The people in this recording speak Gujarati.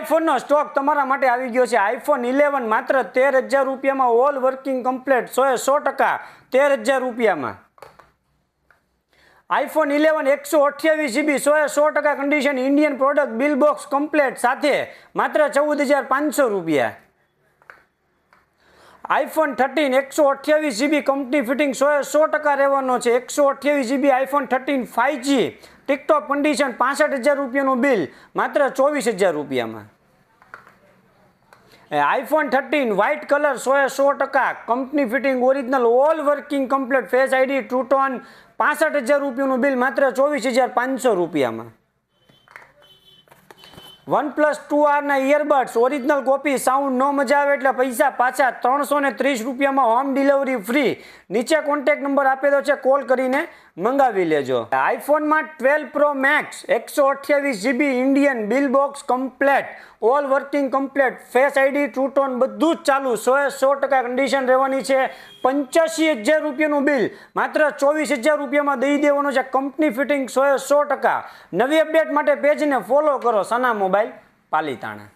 આઈફોનનો સ્ટોક તમારા માટે આવી ગયો છે। આઈફોન 11 માત્ર 13,000 રૂપિયામાં ઓલ વર્કિંગ કમ્પ્લીટ 100% 13,000 રૂપિયામાં। IPhone 11 128 GB 100% condition Indian product bill box complete સાથે માત્ર 14,500 રૂપિયા। આઈફોન 13 128 GB કંપની ફિટિંગ 100% રહેવાનો છે। 128 GB iPhone 13 5G TikTok condition 65,000 રૂપિયાનું બિલ માત્ર 24,000 રૂપિયામાં। IPhone 13 white colour 100% company fitting original all working complete face ID true tone 65,000 રૂપિયાનું બિલ માત્ર 24,500 રૂપિયામાં। OnePlus 2R ના ઇયરબડ્સ ઓરિજિનલ કોપી સાઉન્ડ ન મજા આવે એટલે પૈસા પાછા 330 રૂપિયામાં હોમ ડિલિવરી ફ્રી। નીચે કોન્ટેક્ટ નંબર આપેલો છે, કોલ કરીને મંગાવી લેજો। આઈફોનમાં 12 Pro Max 128 GB Indian bill box complete all working complete face ID true tone બધું જ ચાલુ 100% કન્ડિશન રહેવાની છે। 85,000 રૂપિયાનું બિલ માત્ર 24,000 રૂપિયામાં દઈ દેવાનું છે। Company fitting 100%। નવી અપડેટ માટે પેજને ફોલો કરો સના મોબાઈલ પાલીતાણા।